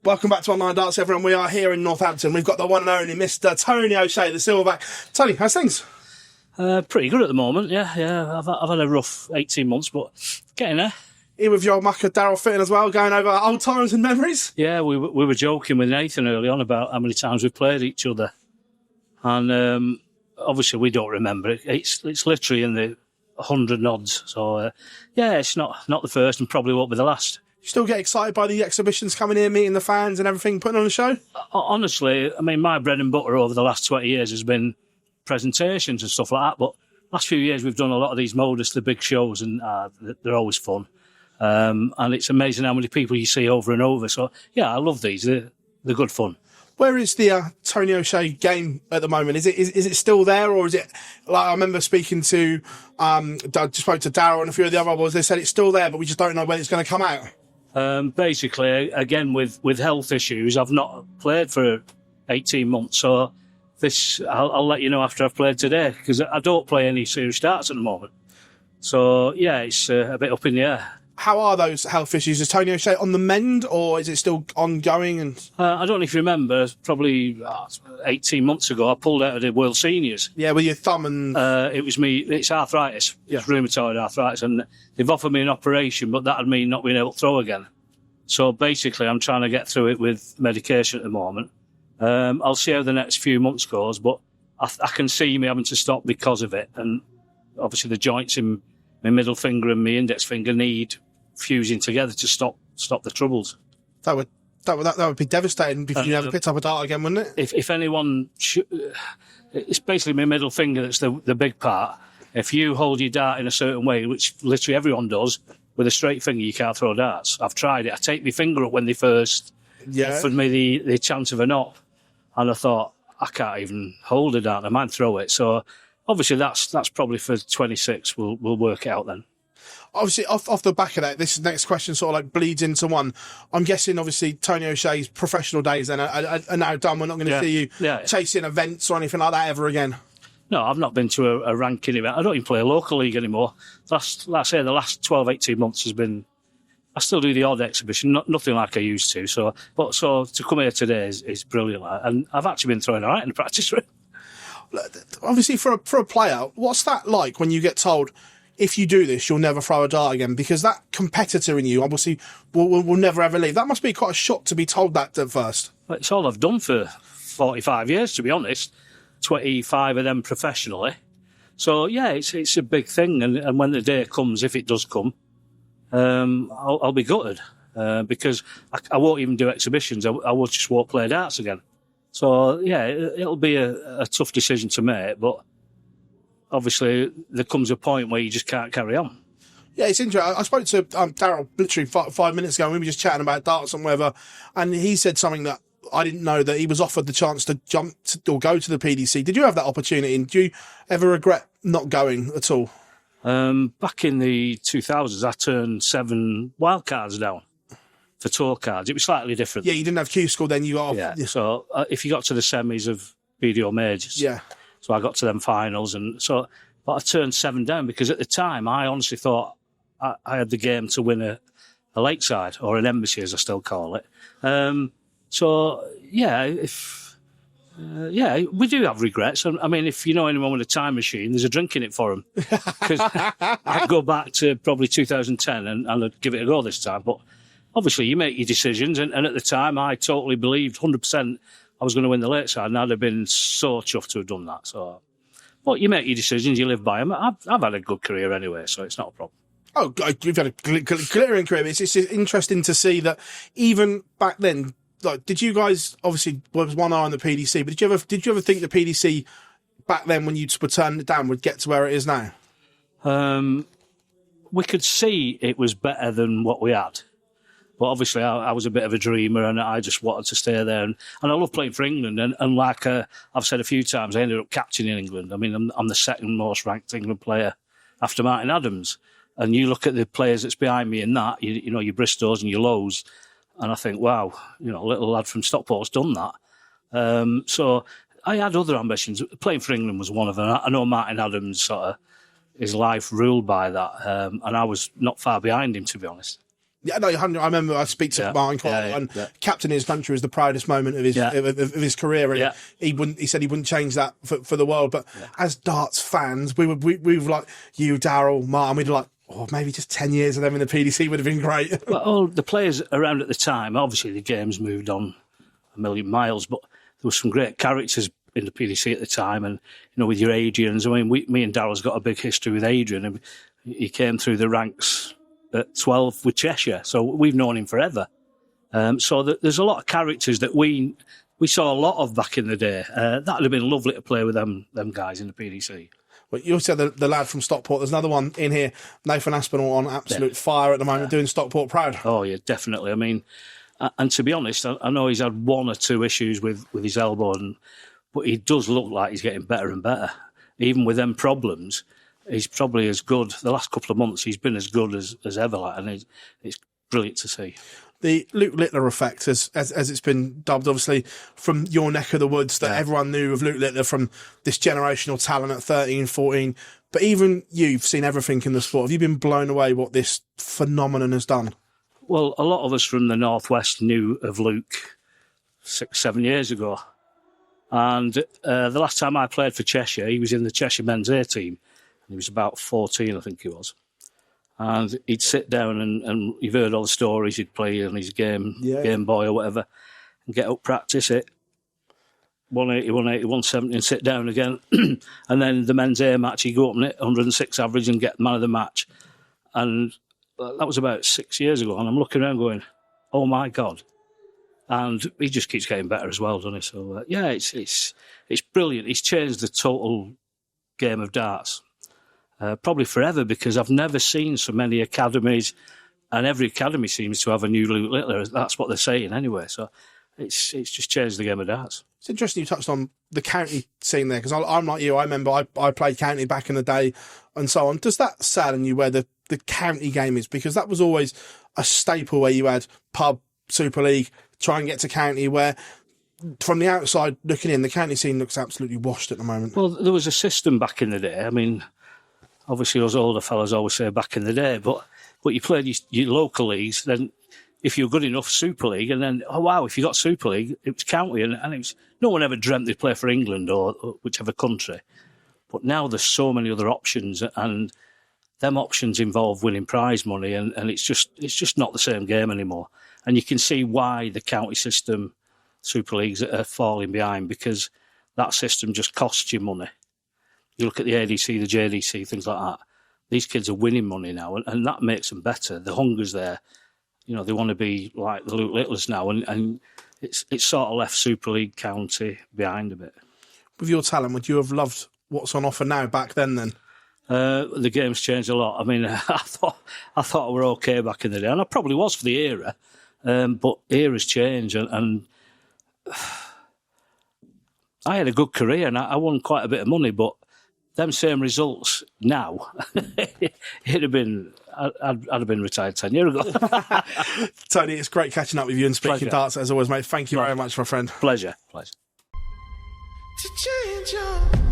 Welcome back to Online Darts, everyone. We are here in Northampton. We've got the one and only Mr. Tony O'Shea, the silverback. Tony, how's things? Pretty good at the moment, yeah. I've had a rough 18 months, but getting there. Here with your mucker, Daryl Fitton, as well, going over old times and memories. Yeah, we were joking with Nathan early on about how many times we played each other. And obviously we don't remember it. It's literally in the 100 odds. So, yeah, it's not the first and probably won't be the last. You still get excited by the exhibitions coming here, meeting the fans and everything, putting on a show? Honestly, I mean, my bread and butter over the last 20 years has been presentations and stuff like that. But last few years we've done a lot of these modus, the big shows, and they're always fun. And it's amazing how many people you see over and over. So, yeah, I love these. They're good fun. Where is the Tony O'Shea game at the moment? Is it still there, or is it like I remember speaking to spoke to Darryl and a few of the other boys? They said it's still there, but we just don't know when it's going to come out. Basically, again with health issues, I've not played for 18 months. So this I'll let you know after I've played today, because I don't play any serious darts at the moment. So yeah, it's a bit up in the air. How are those health issues? Is Tony O'Shea on the mend, or is it still ongoing? And I don't know if you remember, probably 18 months ago, I pulled out of the World Seniors. Yeah, with your thumb and... It's arthritis. Yeah. It's rheumatoid arthritis, and they've offered me an operation, but that would mean not being able to throw again. So basically, I'm trying to get through it with medication at the moment. I'll see how the next few months goes, but I can see me having to stop because of it. And obviously the joints in my middle finger and my index finger need fusing together to stop the troubles. That would be devastating if you never picked up a dart again, wouldn't it? If anyone, it's basically my middle finger that's the big part. If you hold your dart in a certain way, which literally everyone does, with a straight finger you can't throw darts. I've tried it. I take my finger up when they first offered me the chance of a knock, and I thought I can't even hold a dart. I might throw it. So obviously that's probably for 26. We'll work it out then. Obviously, off the back of that, this next question sort of like bleeds into one. I'm guessing, obviously, Tony O'Shea's professional days then are now done. We're not going to see you chasing events or anything like that ever again. No, I've not been to a ranking event. I don't even play a local league anymore. Like I say, the last 12, 18 months has been... I still do the odd exhibition, nothing like I used to. So to come here today is brilliant. And I've actually been throwing all right in the practice room. Obviously, for a player, what's that like when you get told, if you do this, you'll never throw a dart again? Because that competitor in you, obviously, will never ever leave. That must be quite a shock to be told that at first. It's all I've done for 45 years, to be honest. 25 of them professionally. So, yeah, it's a big thing. And when the day comes, if it does come, I'll be gutted. Because I won't even do exhibitions. I won't play darts again. So, yeah, it'll be a tough decision to make, but obviously there comes a point where you just can't carry on. Yeah, it's interesting. I spoke to Daryl literally 5 minutes ago, and we were just chatting about darts and whatever, and he said something that I didn't know, that he was offered the chance to jump or go to the PDC. Did you have that opportunity, and do you ever regret not going at all? Back in the 2000s, I turned 7 wildcards down for tour cards. It was slightly different. Yeah, you didn't have Q School then, you got off. Yeah, so if you got to the semis of BDO Majors... Yeah. So I got to them finals, but I turned 7 down because at the time I honestly thought I had the game to win a Lakeside, or an Embassy as I still call it. So yeah, we do have regrets. I mean, if you know anyone with a time machine, there's a drink in it for them. Because I'd go back to probably 2010 and I'd give it a go this time. But obviously you make your decisions, and at the time I totally believed 100% I was going to win the Lakeside, and I'd have been so chuffed to have done that. So, but you make your decisions, you live by them. I've had a good career anyway, so it's not a problem. Oh, you've had a glittering career. It's interesting to see that even back then. Like, did you guys, obviously there was one eye on the PDC, but did you ever think the PDC back then, when you were turning it down, would get to where it is now? We could see it was better than what we had. But obviously, I was a bit of a dreamer, and I just wanted to stay there. And I love playing for England. And like I've said a few times, I ended up captaining England. I mean, I'm the second most ranked England player after Martin Adams. And you look at the players that's behind me in that, you know, your Bristows and your Lows, and I think, wow, you know, a little lad from Stockport's done that. So I had other ambitions. Playing for England was one of them. I know Martin Adams sort of, his life ruled by that. And I was not far behind him, to be honest. Yeah, no, 100. I remember I speak to Martin quite a lot, and captaining his country was the proudest moment of his of his career, and he said he wouldn't change that for the world. But as darts fans, we were like you, Daryl, Martin, we'd like, oh, maybe just 10 years of them in the PDC would have been great. Well, all the players around at the time, obviously the game's moved on a million miles, but there were some great characters in the PDC at the time, and with your Adrians. I mean, me and Daryl's got a big history with Adrian, and he came through the ranks at 12 with Cheshire, so we've known him forever. So there's a lot of characters that we saw a lot of back in the day. That would have been lovely to play with them guys in the PDC. Well, you said the lad from Stockport. There's another one in here, Nathan Aspinall, on absolute fire at the moment, doing Stockport proud. Oh yeah, definitely. I mean, and to be honest, I know he's had one or two issues with his elbow, but he does look like he's getting better and better. Even with them problems, he's probably as good. The last couple of months, he's been as good as ever, and it's brilliant to see. The Luke Littler effect, as it's been dubbed, obviously, from your neck of the woods, that everyone knew of Luke Littler from this generational talent at 13, 14. But even you've seen everything in the sport. Have you been blown away what this phenomenon has done? Well, a lot of us from the Northwest knew of Luke 6-7 years ago. And the last time I played for Cheshire, he was in the Cheshire men's A team. He was about 14, I think he was. And he'd sit down and you've heard all the stories, he'd play on his Game Boy or whatever, and get up, practice it, 180, 180, 170, and sit down again. And then the men's A match, he'd go up and hit 106 average and get man of the match. And that was about 6 years ago. And I'm looking around going, oh my God. And he just keeps getting better as well, doesn't he? So, it's brilliant. He's changed the total game of darts. Probably forever, because I've never seen so many academies, and every academy seems to have a new Luke Littler. That's what they're saying anyway. So it's just changed the game of darts. It's interesting you touched on the county scene there, because I'm like you. I remember I played county back in the day and so on. Does that sadden you where the county game is? Because that was always a staple where you had pub, Super League, try and get to county, where from the outside looking in, the county scene looks absolutely washed at the moment. Well, there was a system back in the day. I mean, obviously those older fellas always say back in the day, but you played your local leagues, then if you're good enough, Super League, and then, oh wow, if you got Super League, it was county, and it was, no one ever dreamt they'd play for England or whichever country. But now there's so many other options, and them options involve winning prize money, and it's just not the same game anymore. And you can see why the county system, Super Leagues, are falling behind, because that system just costs you money. You look at the ADC, the JDC, things like that. These kids are winning money now, and that makes them better. The hunger's there. They want to be like the Luke Littlers now, and it's sort of left Super League county behind a bit. With your talent, would you have loved what's on offer now back then? The game's changed a lot. I mean, I thought I were okay back in the day, and I probably was for the era, but era's changed, and I had a good career, and I won quite a bit of money, but them same results now, it'd have been, I'd have been retired 10 years ago. Tony, it's great catching up with you and speaking darts as always, mate. Thank you very much, my friend. Pleasure. To change your